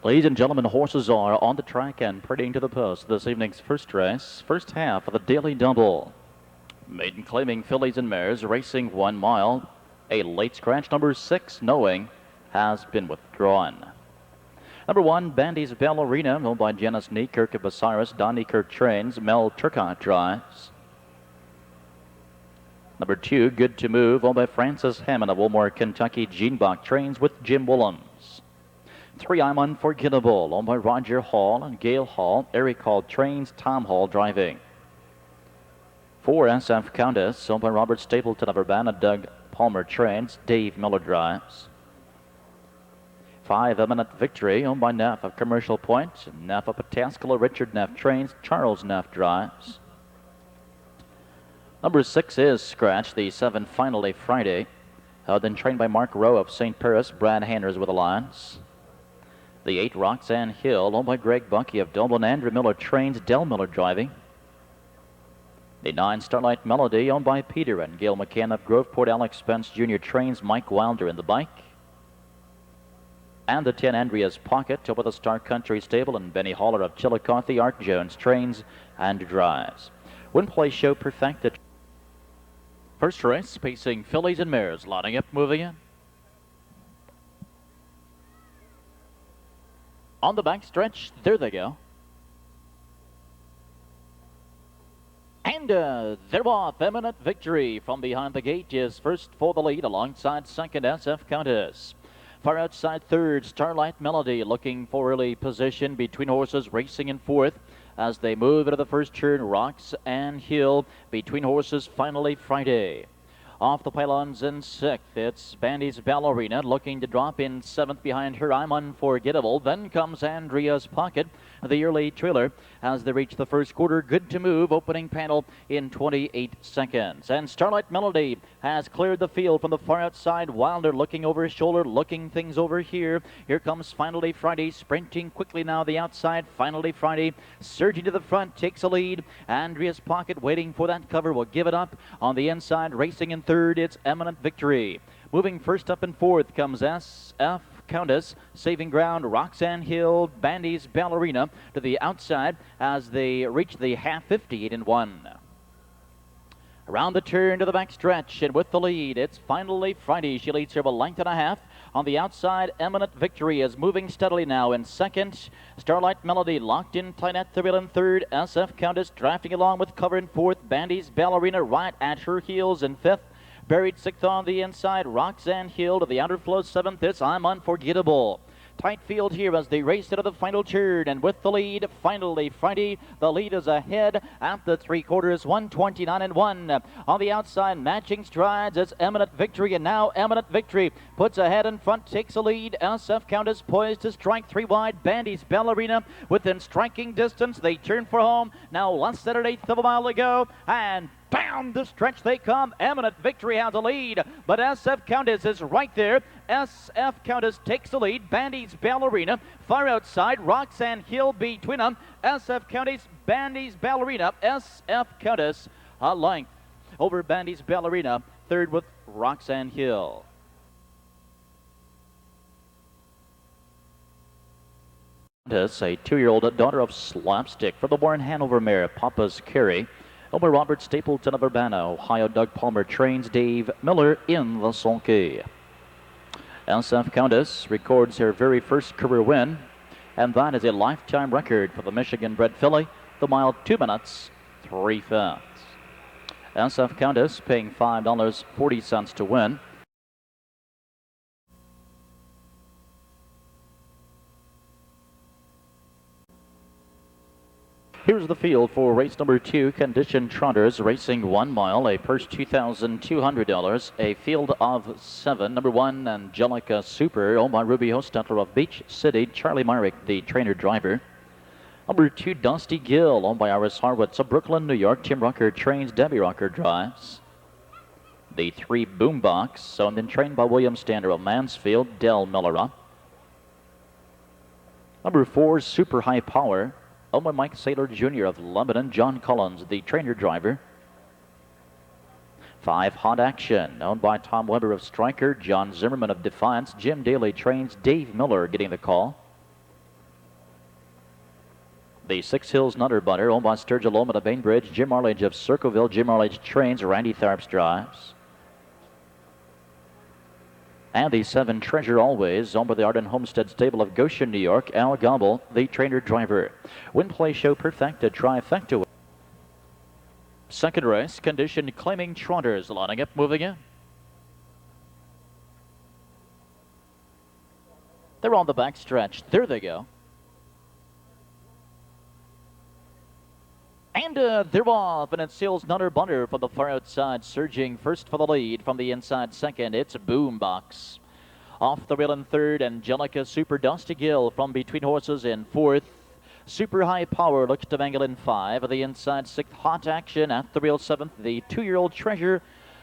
Ladies and gentlemen, horses are on the track and prettying to the post this evening's first race, first half of the Daily Double. Maiden claiming fillies and mares racing 1 mile. A late scratch, number 6, Knowing, has been withdrawn. Number 1, Bandy's Ballerina, owned by Janice Neekirk of Osiris. Don Neekirk trains. Mel Turcott drives. Number 2, Good to Move, owned by Francis Hammond of Wilmore, Kentucky. Gene Bach trains with Jim Willems. 3, I'm Unforgettable, owned by Roger Hall and Gail Hall. Eric Hall trains. Tom Hall driving. 4, SF Countess, owned by Robert Stapleton of Urbana. Doug Palmer trains. Dave Miller drives. 5, Eminent Victory, owned by Neff of Commercial Point. Neff of Pataskala. Richard Neff trains. Charles Neff drives. Number 6 is Scratch, the 7, Finally Friday. Then trained by Mark Rowe of St. Paris. Brad Handers with Alliance. The 8, Roxanne Hill, owned by Greg Bucky of Dublin. Andrew Miller trains. Del Miller driving. The 9, Starlight Melody, owned by Peter and Gail McCann of Groveport. Alex Spence Jr. trains. Mike Wilder in the bike. And the 10, Andreas Pocket, over the Star Country Stable, and Benny Haller of Chillicothe. Art Jones trains and drives. Win Play Show perfected. First race, pacing fillies and mares, lining up, moving in. On the back stretch, there they go. And they're off. Eminent Victory from behind the gate is first for the lead, alongside second, SF Countess. Far outside third, Starlight Melody, looking for early position between horses, racing in fourth. As they move into the first turn, Roxanne Hill between horses, Finally Friday. Off the pylons in sixth, it's Bandy's Ballerina, looking to drop in seventh behind her, I'm Unforgettable. Then comes Andrea's Pocket, the early trailer, as they reach the first quarter. Good to Move, opening panel in 28 seconds. And Starlight Melody has cleared the field from the far outside. Wilder looking over his shoulder, looking things over here. Here comes Finally Friday, sprinting quickly now the outside. Finally Friday surging to the front, takes a lead. Andrea's Pocket waiting for that cover, will give it up. On the inside, racing in third, it's Eminent Victory. Moving first up and fourth comes SF Countess, saving ground. Roxanne Hill, Bandy's Ballerina to the outside as they reach the half, 58-1. Around the turn to the back stretch, and with the lead, it's Finally Friday. She leads here a length and a half. On the outside, Eminent Victory is moving steadily now in second. Starlight Melody locked in tight at the wheel in third. SF Countess drafting along with cover in fourth. Bandy's Ballerina right at her heels in fifth. Buried sixth on the inside, Roxanne Hill to the outer flow seventh. It's I'm Unforgettable. Tight field here as they race into the final turn, and with the lead, Finally Friday. The lead is ahead at the 3/4, 129-1. On the outside, matching strides, it's Eminent Victory, and now Eminent Victory puts ahead in front, takes a lead. SF Countess poised to strike 3 wide. Bandy's Ballerina within striking distance. They turn for home. Now less than an eighth of a mile to go, and down the stretch they come. Eminent Victory has a lead, but SF Countess is right there. SF Countess takes the lead. Bandy's Ballerina far outside. Roxanne Hill between them. SF Countess, Bandy's Ballerina. SF Countess a length over Bandy's Ballerina. Third with Roxanne Hill. A 2-year-old daughter of Slapstick for the Warren Hanover mare, Papa's Carry. Over Robert Stapleton of Urbana, Ohio. Doug Palmer trains. Dave Miller in the sulky. SF Countess records her very first career win, and that is a lifetime record for the Michigan-bred filly, the mile 2 minutes 3/5. SF Countess paying $5.40 to win. Here's the field for race number 2, Condition Trotters, racing 1 mile, a purse $2,200, a field of 7. Number 1, Angelica Super, owned by Ruby Hostetler of Beach City. Charlie Myrick, the trainer driver. Number 2, Dusty Gill, owned by Iris Harwitz of Brooklyn, New York. Tim Rucker trains. Debbie Rucker drives. The 3, Boombox, owned and trained by William Stander of Mansfield. Del Miller. Number 4, Super High Power, owned by Mike Saylor Jr. of Lebanon. John Collins, the trainer driver. 5, Hot Action, owned by Tom Weber of Stryker. John Zimmerman of Defiance. Jim Daly trains. Dave Miller getting the call. The 6 Hills Nutter Butter, owned by Sturgill Loma to Bainbridge. Jim Arledge of Circleville. Jim Arledge trains. Randy Tharps drives. And the 7 Treasure Always, owned by the Arden Homestead Stable of Goshen, New York. Al Gobble, the trainer driver. Win Play Show Perfecta Trifecta. Second race, condition claiming trotters, lining up, moving in. They're on the back stretch. There they go. And they're off, and it's Hills Nutter Butter from the far outside, surging first for the lead. From the inside second, it's Boombox. Off the rail in third, Angelica Super Dusty Gill from between horses in fourth. Super High Power looks to angle in 5. The inside 6th, Hot Action at the rail 7th. The 2-year-old Treasure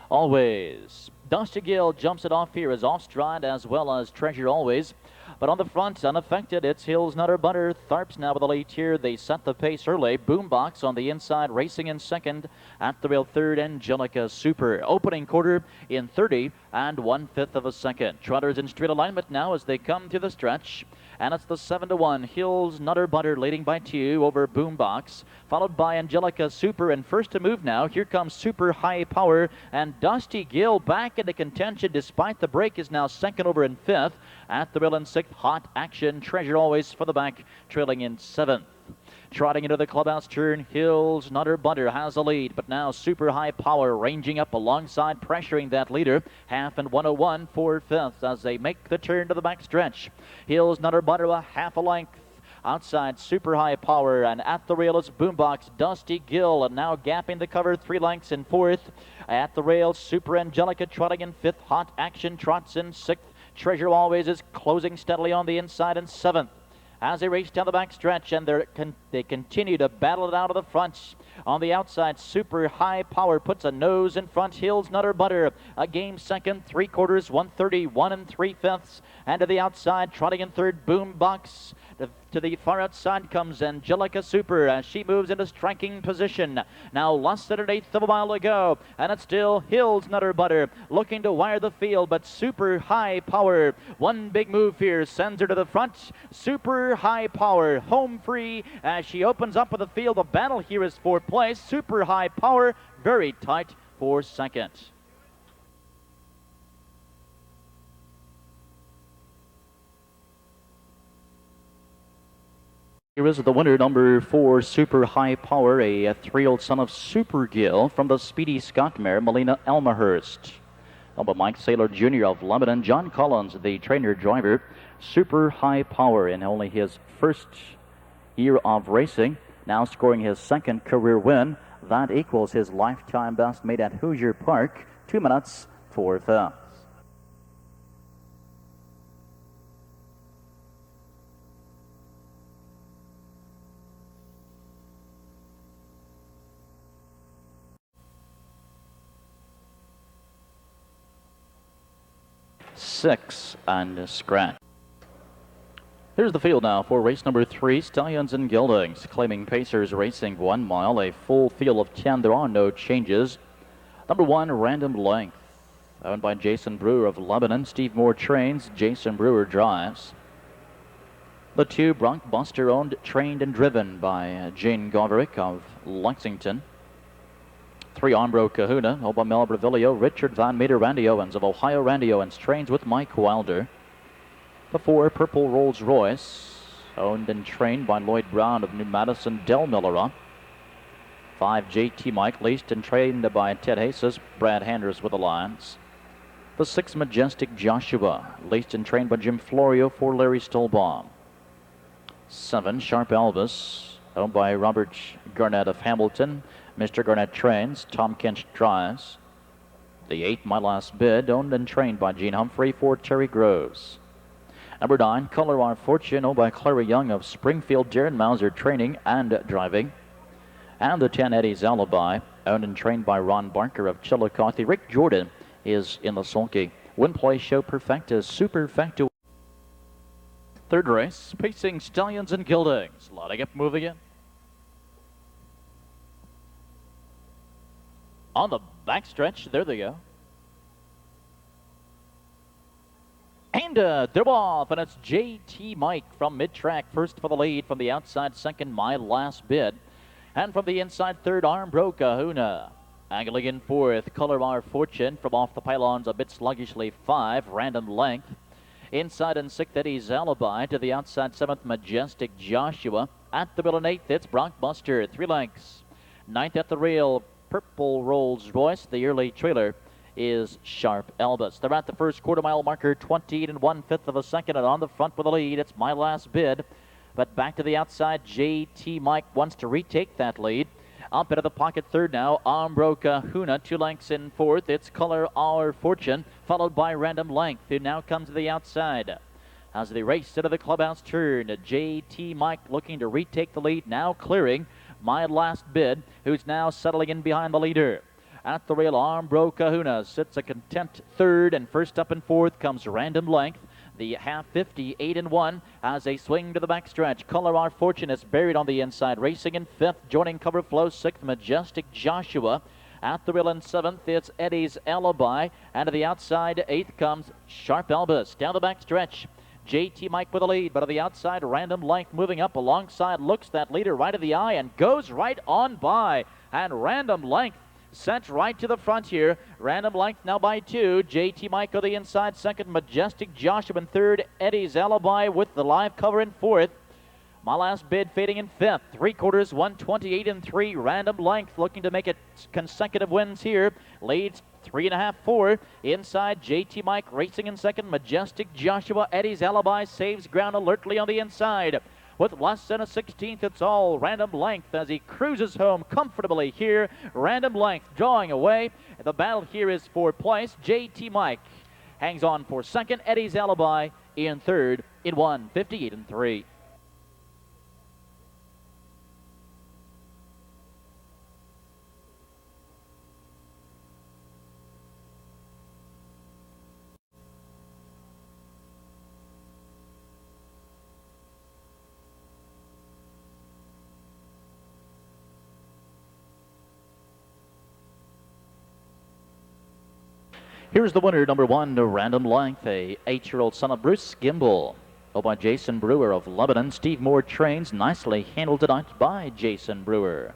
Always. Dusty Gill jumps it off here as off stride, as well as Treasure Always. But on the front, unaffected, it's Hills Nutter Butter. Tharps now with the lead here. They set the pace early. Boombox on the inside, racing in second. At the rail third, Angelica Super. Opening quarter in 30 and 1/5 of a second. Trotters in straight alignment now as they come to the stretch. And it's the 7-1 Hills Nutter Butter leading by 2 over Boombox, followed by Angelica Super. And first to move now, here comes Super High Power, and Dusty Gill back into contention despite the break, is now second over in 5th. At the rail in 6th, Hot Action, Treasure Always for the back, trailing in 7th. Trotting into the clubhouse turn, Hills Nutter Butter has a lead, but now Super High Power ranging up alongside, pressuring that leader. Half and 101 for 5th as they make the turn to the back stretch. Hills Nutter Butter a half a length. Outside, Super High Power, and at the rail is Boombox, Dusty Gill, and now gapping the cover 3 lengths in 4th. At the rail, Super Angelica trotting in 5th. Hot Action trots in 6th. Treasure Always is closing steadily on the inside in 7th. As they race down the back stretch, and they continue to battle it out of the front. On the outside, Super High Power puts a nose in front. Hills Nutter Butter a game second, 3/4, 1:31 and 3/5. And to the outside, trotting in third, Boombox. To the far outside comes Angelica Super as she moves into striking position. Now less than 1/8 of a mile to go, and it's still Hills Nutter Butter looking to wire the field, but Super High Power, one big move here, sends her to the front. Super High Power home free as she opens up with the field. The battle here is for place. Super High Power very tight for second. Here is the winner, number 4, Super High Power, a 3-year-old son of Super Gill from the Speedy Scott mare, Melina Elmhurst. Number Mike Saylor Jr. of Lebanon. John Collins, the trainer driver. Super High Power in only his first year of racing, now scoring his 2nd career win. That equals his lifetime best made at Hoosier Park, 2 minutes 4 fifths. Six and scratch. Here's the field now for race number 3, Stallions and Geldings. Claiming Pacers racing 1 mile, a full field of 10. There are no changes. Number 1, Random Length, owned by Jason Brewer of Lebanon. Steve Moore trains, Jason Brewer drives. The 2, Bronc Buster, owned, trained, and driven by Jane Goverick of Lexington. 3, Armbro Kahuna, owned by Mel Bravilio, Richard Van Meter, Randy Owens of Ohio. Randy Owens trains with Mike Wilder. The 4, Purple Rolls Royce, owned and trained by Lloyd Brown of New Madison, Del Miller. 5, JT Mike, leased and trained by Ted Hases, Brad Handers with the Lions. The 6, Majestic Joshua, leased and trained by Jim Florio for Larry Stolbaum. 7, Sharp Elvis, owned by Robert Garnett of Hamilton. Mr. Garnett trains, Tom Kinch drives. The 8, My Last Bid, owned and trained by Gene Humphrey for Terry Groves. Number 9, Color Our Fortune, owned by Clara Young of Springfield, Darren Mauser training and driving. And the 10, Eddie's Alibi, owned and trained by Ron Barker of Chillicothe. Rick Jordan is in the sulky. Win Play Show Perfecta, Superfecta. Third race, pacing Stallions and Geldings. Lining up, moving in. On the backstretch, there they go. And they're off, and it's JT Mike from mid-track, first for the lead. From the outside, second, My Last Bid. And from the inside, third, Armbro Kahuna. Angling in fourth, Color Our Fortune. From off the pylons, a bit sluggishly, 5, Random Length. Inside and sixth, Eddie's Alibi. To the outside, seventh, Majestic Joshua. At the middle and eighth, it's Bronc Buster, 3 lengths. Ninth at the rail, Purple Rolls Royce. The early trailer is Sharp Elvis. They're at the first quarter mile marker, 28 1/5 of a second, and on the front with the lead, it's My Last Bid. But back to the outside, JT Mike wants to retake that lead. Up into the pocket third now, Armbro Kahuna, 2 lengths in fourth. It's Color Our Fortune, followed by Random Length, who now comes to the outside. As they race into the clubhouse turn, JT Mike looking to retake the lead, now clearing My Last Bid, who's now settling in behind the leader. At the rail, Armbro Kahuna sits a content third, and first up and fourth comes Random Length. The half 50, 8 1 as they swing to the backstretch. Color Our Fortune is buried on the inside, racing in fifth, joining Cover Flow sixth, Majestic Joshua. At the rail in seventh, it's Eddie's Alibi, and to the outside, eighth comes Sharp Elvis. Down the backstretch, JT Mike with the lead, but on the outside, Random Length moving up alongside, looks that leader right of the eye and goes right on by. And Random Length sent right to the front here. Random Length now by 2. JT Mike on the inside, second, Majestic Joshua in third, Eddie's Alibi with the live cover in fourth. My Last Bid fading in fifth. 3/4, 128 3. Random Length looking to make it consecutive wins here. Leads 3.5, 4. Inside, JT Mike racing in second, Majestic Joshua. Eddie's Alibi saves ground alertly on the inside. With less than a 16th, it's all Random Length as he cruises home comfortably here. Random Length drawing away. The battle here is for place. JT Mike hangs on for second. Eddie's Alibi in third in 1:58 3. Here's the winner, number 1, Random Length, a 8-year-old son of Bruce Gimbel. Oh, by Jason Brewer of Lebanon. Steve Moore trains, nicely handled tonight by Jason Brewer.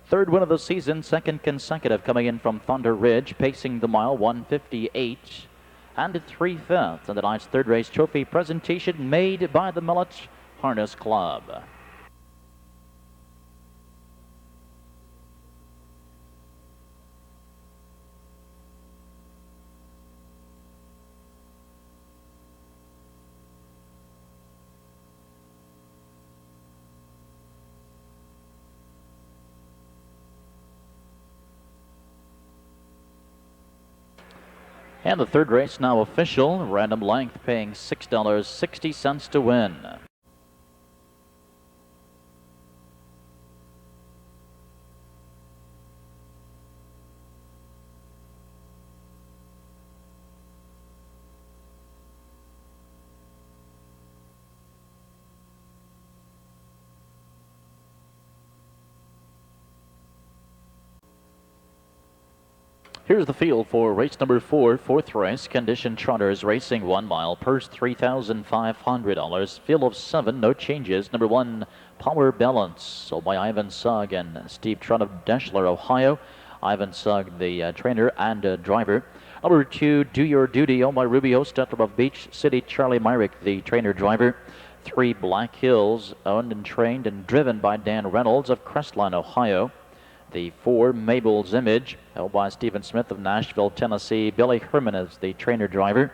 Third win of the season, second consecutive, coming in from Thunder Ridge, pacing the mile, 1:58 and 3/5. And tonight's third race trophy presentation made by the Millet Harness Club. And the third race now official. Random Length paying $6.60 to win. Here's the field for race number 4, fourth race. Condition Trotters racing 1 mile. Purse $3,500. Field of 7, no changes. Number 1, Power Balance, sold by Ivan Sugg and Steve Trott of Deschler, Ohio. Ivan Sugg, the trainer and driver. Number 2, Do Your Duty, owned by Rubio Stetler of Beach City. Charlie Myrick, the trainer driver. 3, Black Hills, owned and trained and driven by Dan Reynolds of Crestline, Ohio. The 4, Mabel's Image, held by Stephen Smith of Nashville, Tennessee. Billy Herman is the trainer driver.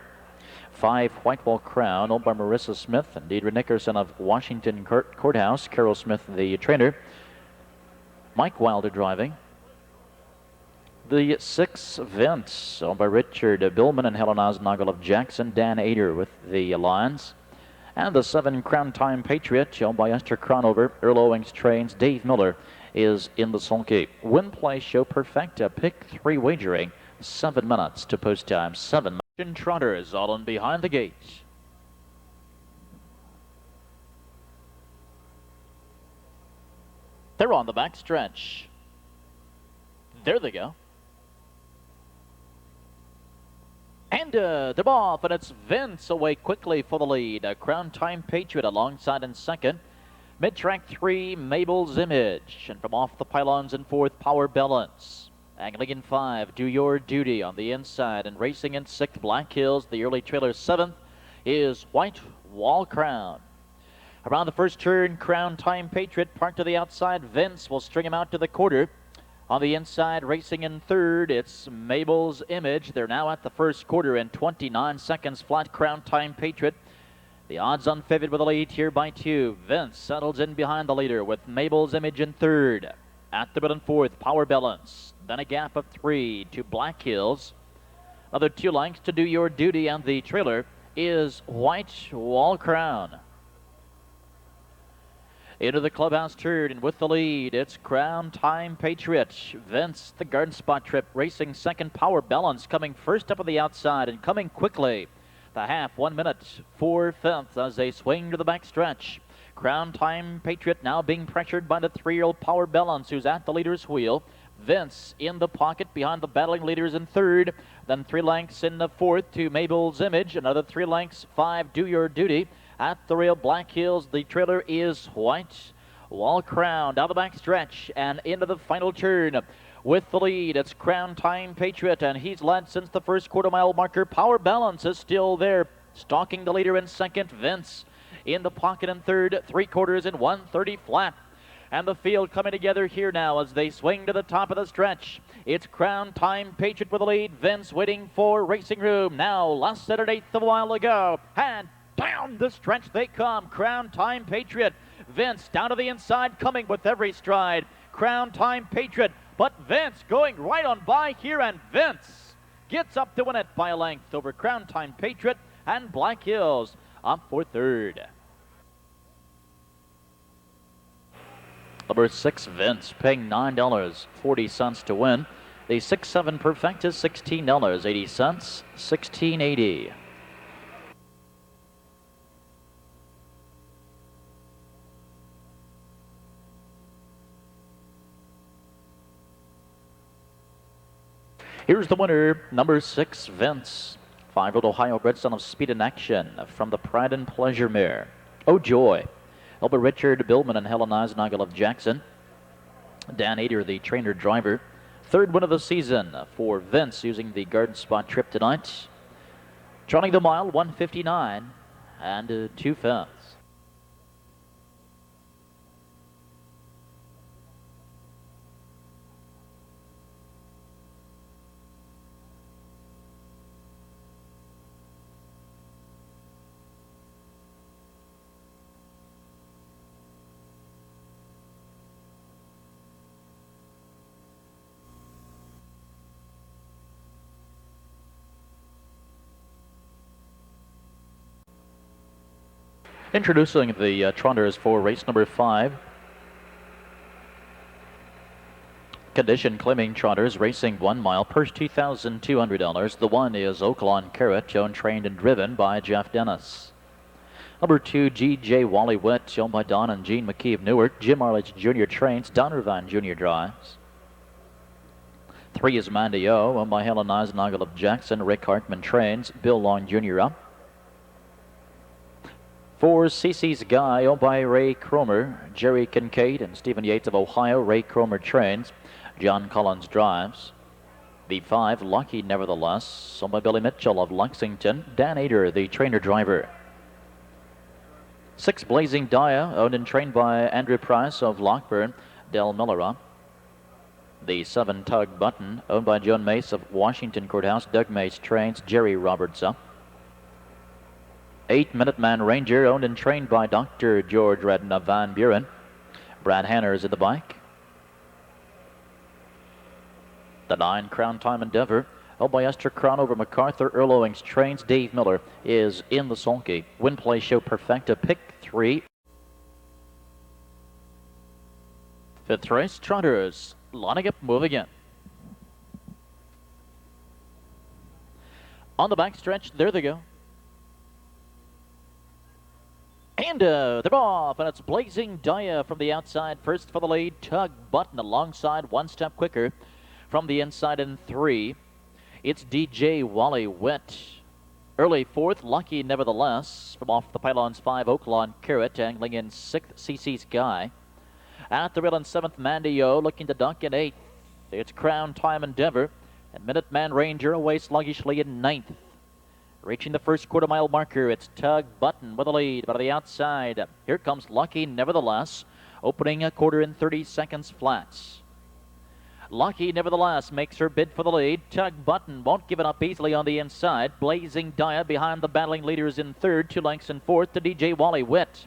5, Whitewall Crown, owned by Marissa Smith and Deidre Nickerson of Washington Courthouse. Carol Smith, the trainer. Mike Wilder driving. The 6, Vince, owned by Richard Billman and Helen Osnagel of Jackson. Dan Ader with the Lions. And the 7, Crown Time Patriot, owned by Esther Cronover. Earl Owings trains. Dave Miller is in the sulky. Win, play, show perfecta. Pick 3 wagering. 7 minutes to post time. 7. Trotters all in behind the gate. They're on the back stretch. There they go. And And they're off, and it's Vince away quickly for the lead. Crown Time Patriot alongside in second. Mid-track 3, Mabel's Image. And from off the pylons in fourth, Power Balance. Angling in 5, Do Your Duty on the inside. And racing in 6th, Black Hills. The early trailer 7th is White Wall Crown. Around the first turn, Crown Time Patriot parked to the outside. Vince will string him out to the quarter. On the inside, racing in third, it's Mabel's Image. They're now at the first quarter in 29 seconds flat. Crown Time Patriot. The odds on favored with a lead here by 2. Vince settles in behind the leader with Mabel's Image in third. At the middle in fourth, Power Balance. Then a gap of 3 to Black Hills. Another 2 lengths to Do Your Duty, and the trailer is White Wall Crown. Into the clubhouse turn, and with the lead, it's Crown Time Patriot. Vince, the Garden Spot Trip, racing second. Power Balance coming first up on the outside and coming quickly. The half, 1 minute, 4/5 as they swing to the back stretch. Crown Time Patriot now being pressured by the 3-year-old Power Balance, who's at the leader's wheel. Vince in the pocket behind the battling leaders in third. Then 3 lengths in the fourth to Mabel's Image. Another 3 lengths, 5, Do Your Duty. At the rail, Black Hills, the trailer is White Wall Crown. Down the back stretch and into the final turn. With the lead, it's Crown Time Patriot, and he's led since the first quarter-mile marker. Power Balance is still there, stalking the leader in second. Vince in the pocket in third, 3/4 in 1:30 flat. And the field coming together here now as they swing to the top of the stretch. It's Crown Time Patriot with the lead. Vince waiting for racing room. Now, less than an eighth of a while ago. And down the stretch they come. Crown Time Patriot. Vince down to the inside, coming with every stride. Crown Time Patriot, but Vince going right on by here, and Vince gets up to win it by a length over Crown Time Patriot, and Black Hills up for third. Number 6, Vince, paying $9.40 to win. The 6-7 Perfect is $16.80, $16.80. Here's the winner, number 6, Vince. 5-year-old Ohio bred son of Speed and Action from the Pride and Pleasure mare. Oh Joy. Over Richard Billman and Helen Eisenagel of Jackson. Dan Ader, the trainer driver. Third win of the season for Vince using the Garden Spot Trip tonight. Trotting the mile, 1:59 and 2/5. Introducing the trotters for race number 5. Condition claiming trotters racing 1 mile, purse $2,200. The 1 is Oaklawn Carrot, owned, trained, and driven by Jeff Dennis. Number 2, G.J. Wally Witt, owned by Don and Gene McKee of Newark. Jim Arledge Jr. trains, Don Irvine Jr. drives. 3 is Mandy O, owned by Helen Eisenagel of Jackson. Rick Hartman trains, Bill Long Jr. up. 4, CC's Guy, owned by Ray Cromer, Jerry Kincaid, and Stephen Yates of Ohio. Ray Cromer trains, John Collins drives. The 5, Lucky Nevertheless, owned by Billy Mitchell of Lexington. Dan Ader, the trainer driver. 6, Blazing Dia, owned and trained by Andrew Price of Lockburn, Del Miller. The 7, Tug Button, owned by Joan Mace of Washington Courthouse. Doug Mace trains, Jerry Roberts up. 8, Minuteman Ranger, owned and trained by Dr. George Redden of Van Buren. Brad Hanner is at the bike. The 9, Crown Time Endeavor, owned by Esther Crown over MacArthur. Earl Owings trains. Dave Miller is in the sulky. Win Play Show Perfecta, pick 3. 5th race, trotters lining up, moving in. On the back stretch, there they go. And they're off, and it's Blazing Dia from the outside. First for the lead, Tug Button alongside, 1 step quicker. From the inside in 3, it's DJ Wally Witt. Early fourth, Lucky Nevertheless. From off the pylons, 5, Oaklawn Carrot, angling in 6th, CC's Guy. At the rail in 7th, Mandy-O, looking to duck in 8th. It's Crown Time Endeavor, and Minuteman Ranger away sluggishly in 9th. Reaching the first quarter-mile marker, it's Tug Button with a lead, but on the outside, here comes Lucky Nevertheless, opening a quarter in 30 seconds flats. Lucky Nevertheless makes her bid for the lead. Tug Button won't give it up easily on the inside. Blazing Dia behind the battling leaders in 3rd, 2 lengths in 4th to DJ Wally Witt.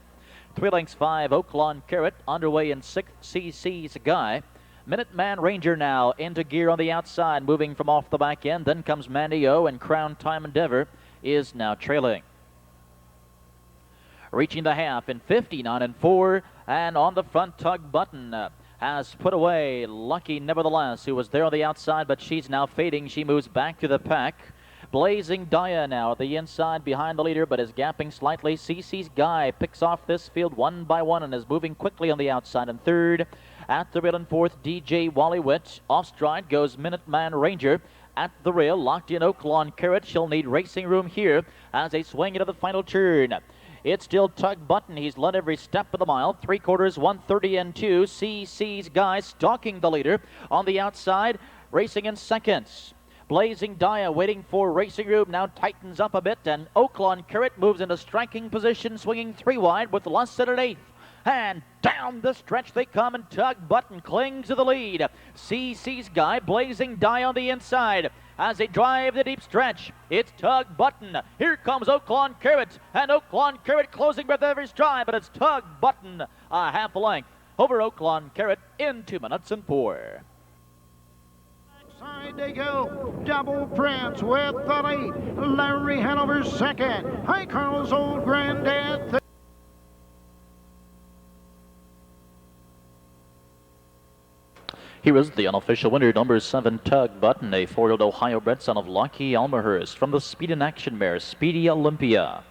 3 lengths 5, Oaklawn Carrot, underway in 6th, CC's Guy. Minuteman Ranger now into gear on the outside, moving from off the back end. Then comes Mandy-O, and Crown Time Endeavor is now trailing. Reaching the half in 59 and 4, and on the front, Tug Button has put away Lucky Nevertheless, who was there on the outside, but she's now fading. She moves back to the pack. Blazing Dia now at the inside behind the leader, but is gapping slightly. CC's Guy picks off this field one by one and is moving quickly on the outside in 3rd. At the rail in 4th, DJ Wally Witt. Off stride goes Minuteman Ranger. At the rail, locked in Oaklawn Carrot. She'll need racing room here as they swing into the final turn. It's still Tug Button. He's led every step of the mile. 3/4, 1:30 and 2. CC's Guy stalking the leader on the outside, racing in seconds. Blazing Dia waiting for racing room, now tightens up a bit, and Oaklawn Carrot moves into striking position, swinging 3 wide with less than an 1/8. And down the stretch they come, and Tug Button clings to the lead. CC's Guy, Blazing Dia on the inside. As they drive the deep stretch, it's Tug Button. Here comes Oaklawn Carrot, and Oaklawn Carrot closing with every stride, but it's Tug Button a half a length over Oaklawn Carrot in 2 minutes and 4. Side they go. Double Prince with the lead. Larry Hanover second. High Colonel's old granddad. Here is the unofficial winner, number 7, Tug Button, a 4-year-old Ohio-bred son of Lucky Elmerhurst from the Speed in Action mare, Speedy Olympia.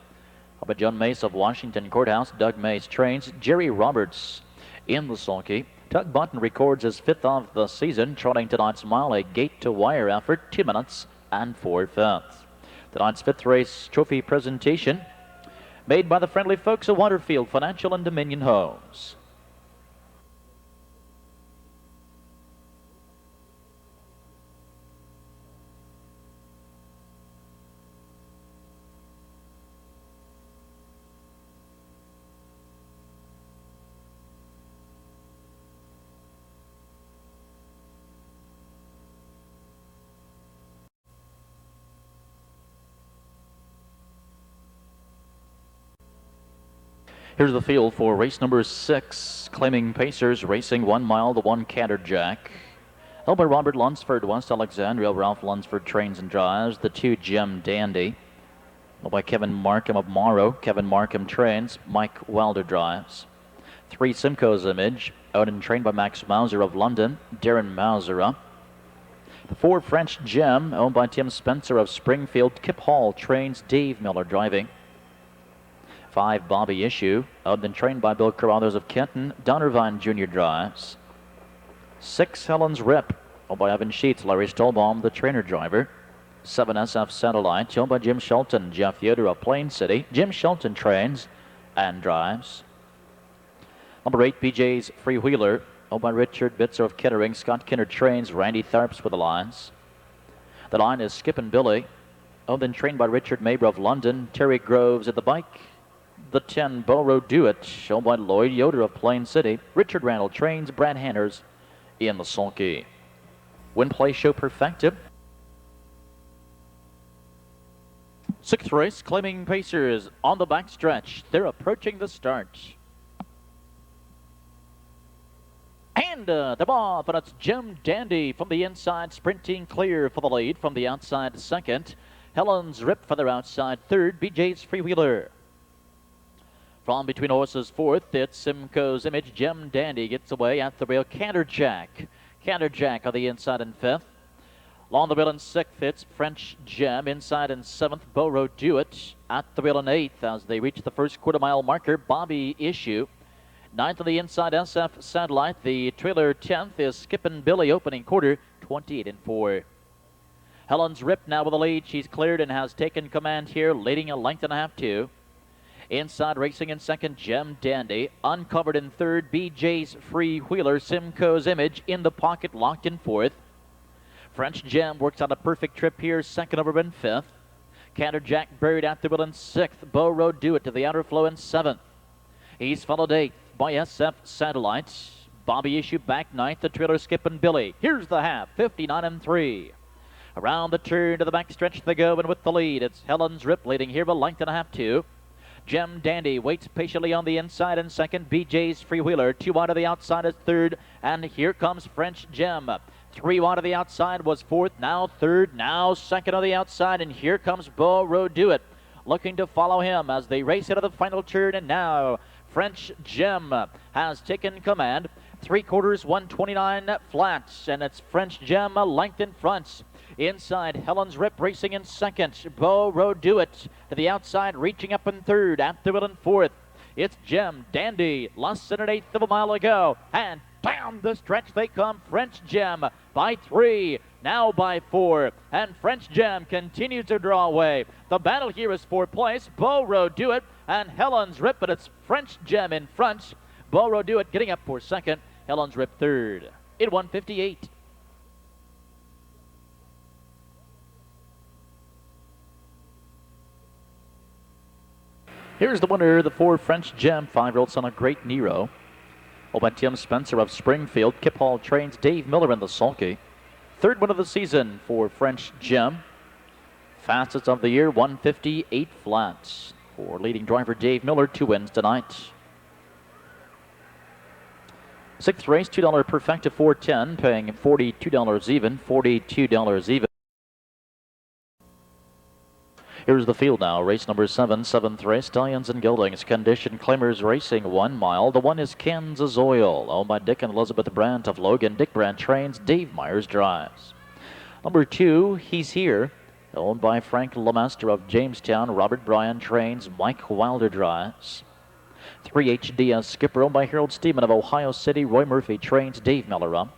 Up at John Mace of Washington Courthouse, Doug Mace trains Jerry Roberts in the sulky. Tug Button records his 5th of the season, trotting tonight's mile, a gate-to-wire effort, 2 minutes and 4/5. Tonight's 5th race trophy presentation made by the friendly folks at Waterfield Financial and Dominion Homes. Here's the field for race number 6, claiming pacers, racing 1 mile, the 1 Canterjack. Held by Robert Lunsford, West Alexandria. Ralph Lunsford trains and drives. The 2 Gem Dandy. Held by Kevin Markham of Morrow. Kevin Markham trains. Mike Wilder drives. 3 Simcoe's Image, owned and trained by Max Mauser of London. Darren Mausera. The 4 French Gem, owned by Tim Spencer of Springfield. Kip Hall trains. Dave Miller driving. 5 Bobby Issue, owned and trained by Bill Carruthers of Kenton. Donnervine Jr. drives. 6 Helen's Rip, owned by Evan Sheets. Larry Stolbaum, the trainer driver. 7 SF Satellite, owned by Jim Shelton. Jeff Yoder of Plain City. Jim Shelton trains and drives. Number 8 BJ's Freewheeler, owned by Richard Bitzer of Kettering. Scott Kinner trains. Randy Tharps with the lines. The line is Skippin' Billy, owned and trained by Richard Mabra of London. Terry Groves at the bike. The 10 Boro Do It, shown by Lloyd Yoder of Plain City. Richard Randall trains. Brad Hanners in the sulky. Win play show perfected. 6th race, claiming pacers on the backstretch. They're approaching the start. And they're off, and it's Gem Dandy from the inside, sprinting clear for the lead. From the outside, 2nd. Helen's Rip for their outside, 3rd. BJ's Freewheeler. From between horses, 4th, it's Simcoe's Image. Gem Dandy gets away at the rail. Canterjack. Canterjack on the inside in 5th. Along the rail in 6th, it's French Gem. Inside in 7th, Boro Do It. At the rail in 8th as they reach the first quarter-mile marker, Bobby Issue. 9th on the inside, SF Satellite. The trailer 10th is Skippin' Billy, opening quarter, 28 and 4. Helen's Rip now with the lead. She's cleared and has taken command here, leading a length and a half, too. Inside racing in second, Gem Dandy. Uncovered in third, BJ's Freewheeler. Simcoe's Image in the pocket, locked in fourth. French Gem works on a perfect trip here, second over in fifth. Canter Jack buried at the wheel in sixth. Bo Road Do It to the outer flow in seventh. He's followed eighth by SF Satellite. Bobby Issue back ninth. The trailer Skippin' Billy. Here's the half, 59-3. Around the turn to the back stretch they go, and with the lead, it's Helen's Rip leading here, a length and a half, too. Gem Dandy waits patiently on the inside in second. BJ's Freewheeler, 2 wide of the outside is third, and here comes French Gem. 3 wide of the outside was fourth, now third, now second on the outside, and here comes Bo Road Do It, looking to follow him as they race into the final turn, and now French Gem has taken command. 3/4, 129 flats, and it's French Gem a length in front. Inside, Helen's Rip racing in second. Bo Road Do It to the outside, reaching up in third. At the wheel in fourth, it's Gem Dandy, less than an eighth of a mile to go. And down the stretch they come. French Gem by 3, now by 4. And French Gem continues to draw away. The battle here is for place. Bo Road Do It and Helen's Rip, but it's French Gem in front. Bo Road Do It getting up for second. Helen's Rip third in 1:58. Here's the winner, the 4 French Gem, 5-year-old son of Great Nero. Owned by Tim Spencer of Springfield. Kip Hall trains Dave Miller in the sulky. Third win of the season for French Gem. Fastest of the year, 158 flats. For leading driver Dave Miller, 2 wins tonight. Sixth race, $2 perfecta 410, paying $42 even, $42 even. Here's the field now. Race number 7, 7th race. Stallions and Geldings. Condition Claimers Racing 1 mile. The one is Kansas Oil, owned by Dick and Elizabeth Brandt of Logan. Dick Brandt trains. Dave Myers drives. Number 2, He's Here, owned by Frank Lemaster of Jamestown. Robert Bryan trains. Mike Wilder drives. 3 HDS Skipper, owned by Harold Steeman of Ohio City. Roy Murphy trains. Dave Miller up.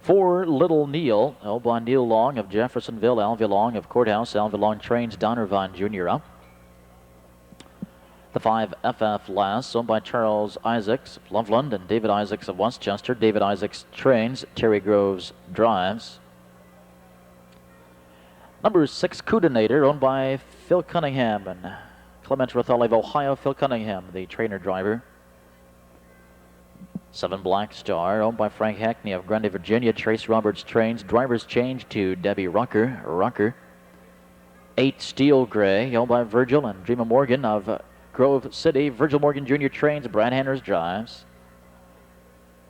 4 Little Neil, owned by Neil Long of Jeffersonville. Alvy Long of Courthouse. Alvy Long trains. Donner Vaughn Jr. up. The 5 FF Lass, owned by Charles Isaacs of Loveland and David Isaacs of Westchester. David Isaacs trains. Terry Groves drives. Number 6 Coodinator, owned by Phil Cunningham and Clement Rothali of Ohio. Phil Cunningham, the trainer driver. 7 Black Star, owned by Frank Hackney of Grundy, Virginia. Trace Roberts trains. Drivers change to Debbie Rucker. 8 Steel Gray, owned by Virgil and Dreamer Morgan of Grove City. Virgil Morgan Jr. trains. Brad Hanners drives.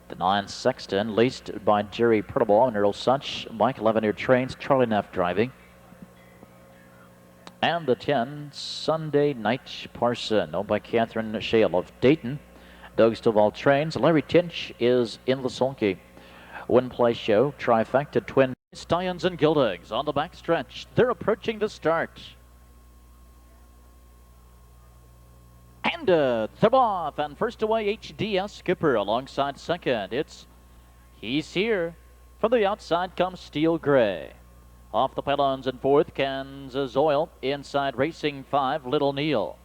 The 9 Sexton, leased by Jerry Pertable and Earl Such. Mike Levenier trains. Charlie Neff driving. And the 10 Sunday Night Parson, owned by Catherine Shale of Dayton. Doug Stovall trains. Larry Tinch is in the sulky. Win Play Show, trifecta twin. Stallions and Geldings on the back stretch. They're approaching the start. And they're off. And first away, HDS Skipper alongside second. It's He's Here. From the outside comes Steel Gray. Off the pylons in fourth, Kansas Oil. Inside Racing 5, Little Neil.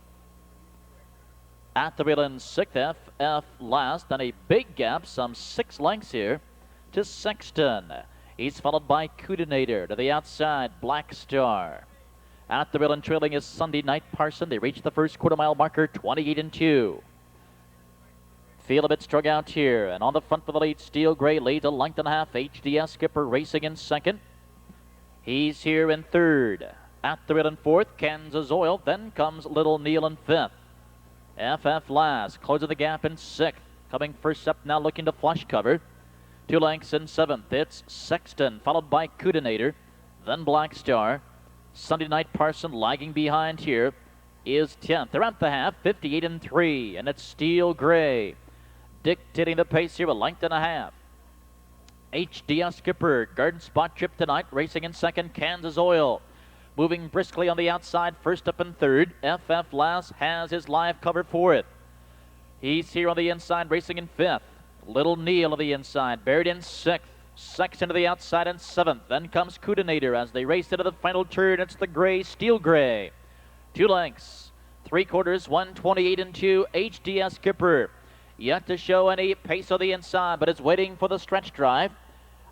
At the wheel in sixth, FF last, and a big gap, some 6 lengths here to Sexton. He's followed by Coodinator to the outside, Black Star. At the wheel and trailing is Sunday Night Parson. They reach the first quarter-mile marker, 28-2. Feel a bit strung out here, and on the front for the lead, Steel Gray leads a length and a half. HDS Skipper racing in second. He's Here in third. At the wheel in fourth, Kansas Oil. Then comes Little Neil in fifth. FF last, closing the gap in sixth. Coming first up now, looking to flush cover. 2 lengths in seventh. It's Sexton, followed by Coodinator, then Black Star. Sunday Night Parson lagging behind here is 10th. They're at the half, 58-3, and it's Steel Gray dictating the pace here, a length and a half. HDS Skipper, Garden Spot Trip tonight, racing in second. Kansas Oil moving briskly on the outside, first up and third. FF Lass has his live cover for it. He's Here on the inside, racing in fifth. Little Neil on the inside, buried in sixth. Sexton to the outside in 7th. Then comes Coordinator as they race into the final turn. It's the gray, Steel Gray. 2 lengths. 3/4, 128 and 2. HDS Skipper. Yet to show any pace on the inside, but is waiting for the stretch drive.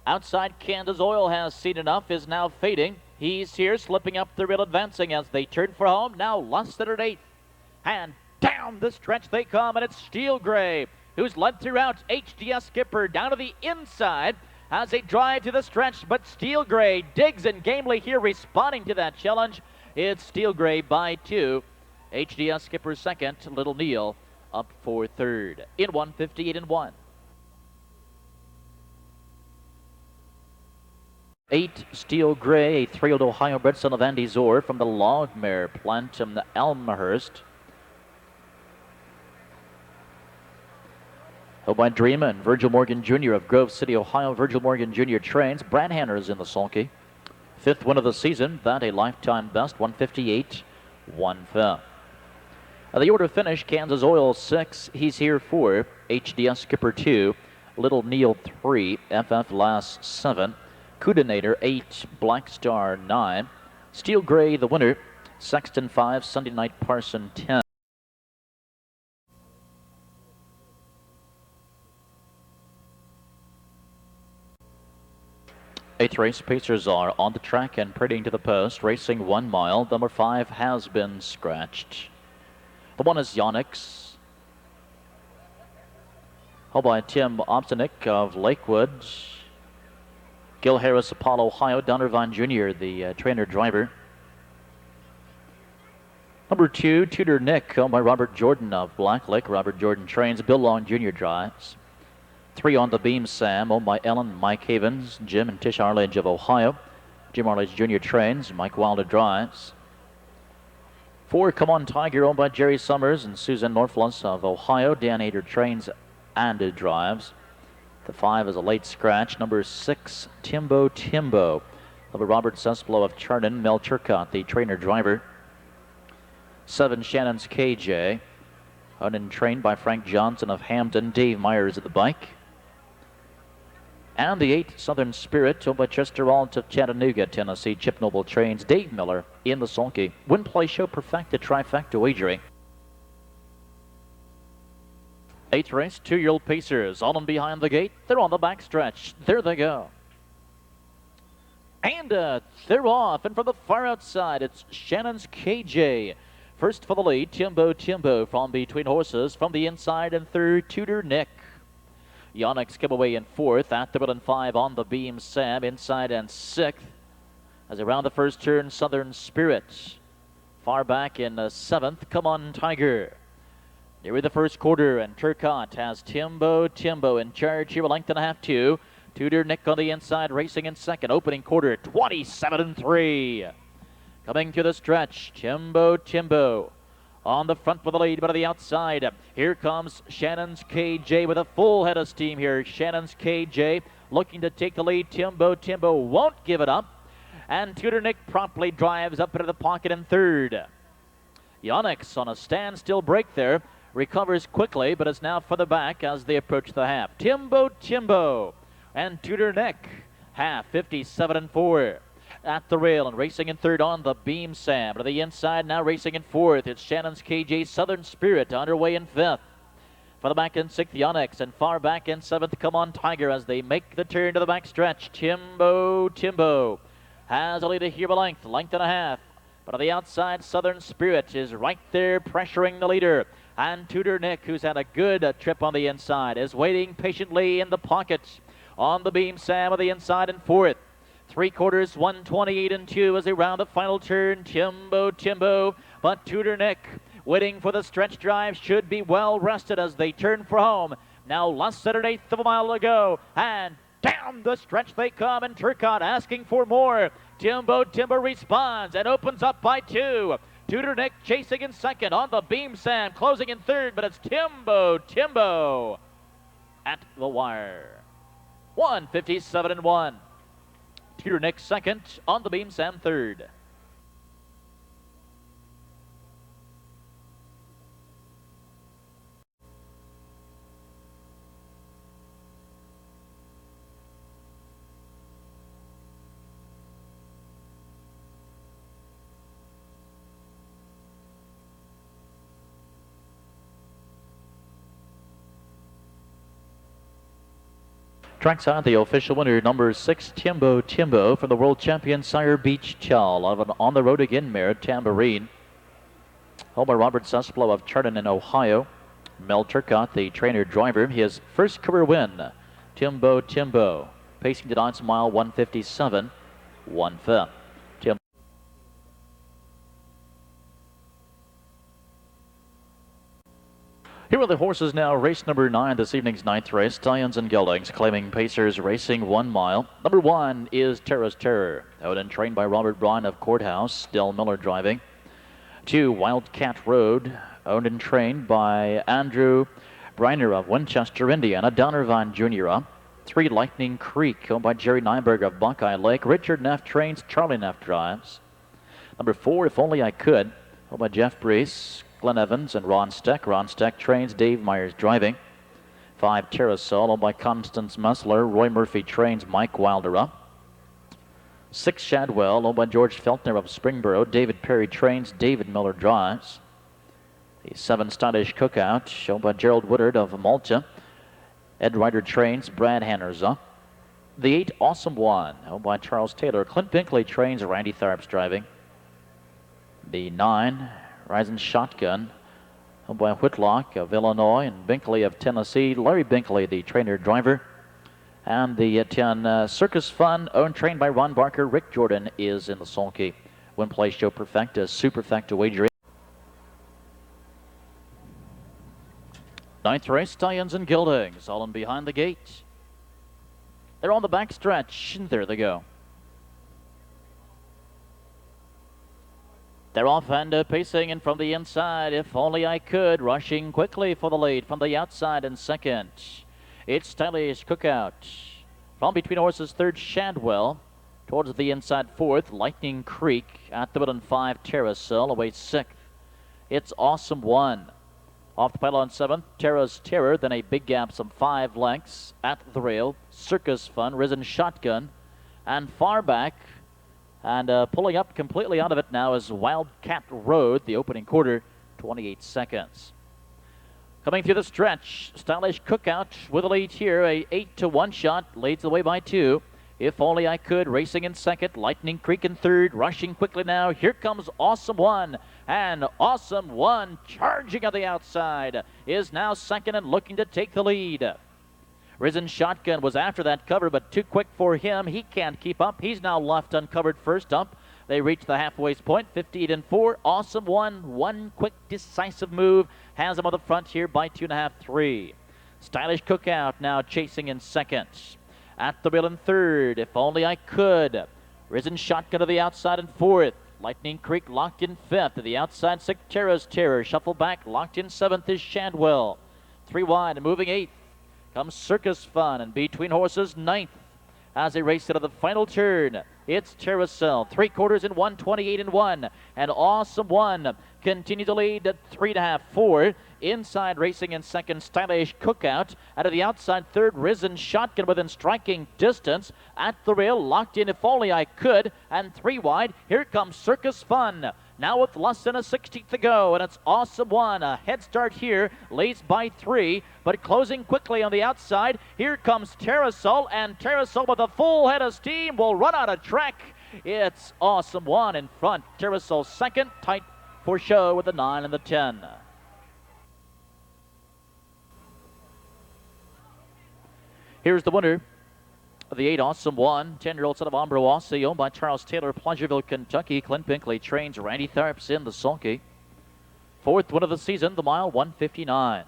Outside, Kansas Oil has seen enough, is now fading. He's here, slipping up the rail, advancing as they turn for home. Now less than an 8th. And down the stretch they come, and it's Steel Gray, who's led throughout. HDS Skipper down to the inside as they drive to the stretch, but Steel Gray digs and gamely here, responding to that challenge. It's Steel Gray by 2. HDS Skipper second, Little Neil up for third in 158 and 1. 8 Steel Gray, a 3-year-old Ohio bred son of Andy Zor from the Logmare plant in Elmhurst. Held by Dreamer and Virgil Morgan Jr. of Grove City, Ohio. Virgil Morgan Jr. trains. Brad Hanner's in the sulky. 5th win of the season. That a lifetime best. 158, 1/5. The order finish, Kansas Oil 6. He's here for HDS Skipper 2. Little Neil 3. FF Last 7. Coordinator 8. Black Star 9. Steel Gray the winner. Sexton 5. Sunday Night Parson 10. 8th race, Pacers are on the track and parading to the post, racing 1 mile. Number 5 has been scratched. The one is Yonex. Held by Tim Obstanick of Lakewood. Gil Harris, Apollo, Ohio. Donnervine Jr., the trainer driver. Number 2, Tudor Nick, owned by Robert Jordan of Black Lake. Robert Jordan trains. Bill Long Jr. drives. 3 on the beam, Sam, owned by Ellen, Mike Havens, Jim and Tish Arledge of Ohio. Jim Arledge Jr. trains. Mike Wilder drives. 4, Come On Tiger, owned by Jerry Summers and Susan Norflus of Ohio. Dan Ader trains and drives. The 5 is a late scratch. Number 6, Timbo Timbo, of Robert Sesplo of Chardon. Mel Turcott, the trainer driver. 7, Shannon's KJ, owned and trained by Frank Johnson of Hampton. Dave Myers at the bike. And the 8, Southern Spirit, owned by Chester Alt of Chattanooga, Tennessee. Chip Noble trains. Dave Miller in the sulky. Win, play, show, perfected, trifecta wagering. 8th race, 2-year-old Pacers, all in behind the gate. They're on the backstretch. There they go. And they're off. And from the far outside, it's Shannon's KJ. First for the lead, Timbo Timbo from between horses. From the inside and third, Tudor Nick. Yonex come away in 4th. At the middle and 5 on the beam, Sam inside and 6th. As around the first turn, Southern Spirit. Far back in 7th, Come On Tiger. Near the first quarter, and Turcott has Timbo Timbo in charge here, a length and a half, 2. Tudor Nick on the inside, racing in 2nd. Opening quarter, 27 and 3. Coming through the stretch, Timbo Timbo on the front with the lead, but on the outside, here comes Shannon's KJ with a full head of steam here. Shannon's KJ looking to take the lead. Timbo Timbo won't give it up, and Tudor Nick promptly drives up into the pocket in 3rd. Yonex on a standstill break there, recovers quickly, but is now further back as they approach the half. Timbo Timbo and Tudor Nick, half, 57 and 4. At the rail and racing in 3rd on the beam, Sam. To the inside, now racing in 4th. It's Shannon's KJ, Southern Spirit, underway in 5th. For the back in 6th, Yonex, and far back in 7th, Come On Tiger, as they make the turn to the back stretch. Timbo Timbo has a lead here, a length and a half. But on the outside, Southern Spirit is right there pressuring the leader. And Tudor Nick, who's had a good trip on the inside, is waiting patiently in the pocket. On the beam, Sam on the inside in 4th. 3/4, 128 and 2 as they round the final turn. Timbo Timbo, but Tudor Nick waiting for the stretch drive, should be well rested as they turn for home. Now less than 1/8 of a mile to go, and down the stretch they come, and Turcott asking for more. Timbo Timbo responds and opens up by 2. Tudor Nick chasing in 2nd on the beam, Sam closing in 3rd, but it's Timbo Timbo at the wire. 157 and 1. Tudor Nick 2nd, on the beam, Sam 3rd. Trackside, the official winner, number 6, Timbo from the world champion Sire Beach Chal of an on the road again mare, Tambourine. Home by Robert Susplo of Chardon in Ohio. Mel Turcotte, the trainer driver, his first career win. Timbo, pacing to odds mile 157, 1/5. Here are the horses now. Race number 9, this evening's 9th race. Stallions and Geldings claiming pacers, racing 1 mile. Number 1 is Terra's Terror, owned and trained by Robert Braun of Courthouse. Del Miller driving. 2, Wildcat Road, owned and trained by Andrew Briner of Winchester, Indiana. Donnervine Jr. 3, Lightning Creek, owned by Jerry Nyberg of Buckeye Lake. Richard Neff trains, Charlie Neff drives. Number 4, If Only I Could, owned by Jeff Brees, Glenn Evans, and Ron Steck. Ron Steck trains, Dave Myers driving. 5, Terrasol, owned by Constance Messler. Roy Murphy trains, Mike Wilder up. 6, Shadwell, owned by George Feltner of Springboro. David Perry trains, David Miller drives. The 7, Stylish Cookout, owned by Gerald Woodard of Malta. Ed Ryder trains, Brad Hanners up. The 8, Awesome One, owned by Charles Taylor. Clint Binkley trains, Randy Tharps driving. The 9, Rising Shotgun, owned by Whitlock of Illinois and Binkley of Tennessee. Larry Binkley, the trainer driver. And the 10, Circus Fun, owned trained by Ron Barker. Rick Jordan is in the sulky. Win Play Show Perfecta, Superfecta wager. 9th race, Stallions and Geldings, all in behind the gate. They're on the back stretch, and there they go. They're off and pacing in from the inside. If Only I Could, rushing quickly for the lead from the outside in second. It's Stylish Cookout. From between horses, 3rd, Shadwell. Towards the inside, 4th, Lightning Creek. At the middle, 5, Terrasol, away 6th. It's Awesome One. Off the pylon, 7th, Terra's Terror. Then a big gap, some 5 lengths. At the rail, Circus Fun, Risen Shotgun. And far back, and pulling up completely out of it now is Wildcat Road, the opening quarter, 28 seconds. Coming through the stretch, Stylish Cookout with a lead here, a 8-1 shot, leads the way by 2. If Only I Could, racing in second, Lightning Creek in third, rushing quickly now. Here comes Awesome One, and Awesome One charging on the outside is now second and looking to take the lead. Risen Shotgun was after that cover, but too quick for him. He can't keep up. He's now left uncovered first up. They reach the halfway point, 58-4. Awesome One quick decisive move, has him on the front here by 2.5, 3. Stylish Cookout now chasing in second. At the wheel in third, If Only I Could. Risen Shotgun to the outside in 4th. Lightning Creek locked in 5th. To the outside, 6, Terra's Terror. Shuffle back, locked in 7th is Shadwell. 3 wide and moving 8th. Comes Circus Fun, and between horses, 9th. As they race into the final turn, it's Terracell, 3/4 in 1:28-1, and Awesome One continue to lead at 3.5, 4. Inside racing in second, Stylish Cookout. Out of the outside, 3rd, Risen Shotgun within striking distance. At the rail, locked in If Only I Could, and 3 wide. Here comes Circus Fun. Now with less than a 16th to go, and it's Awesome One. A head start here, leads by 3, but closing quickly on the outside. Here comes Terrasol, and Terrasol with a full head of steam will run out of track. It's Awesome One in front. Terrasol second, tight for show with the 9 and the 10. Here's the winner. The 8, Awesome One, 10-year-old son of Ambroise, owned by Charles Taylor, Pleasureville, Kentucky. Clint Binkley trains, Randy Tharps in the sulky. 4th win of the season, the mile 159.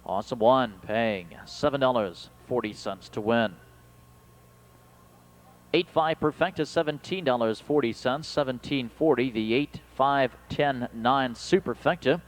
Awesome One paying $7.40 to win. 8-5 Perfecta, $17.40, $17.40. The 8, 5, 10, 9 Superfecta.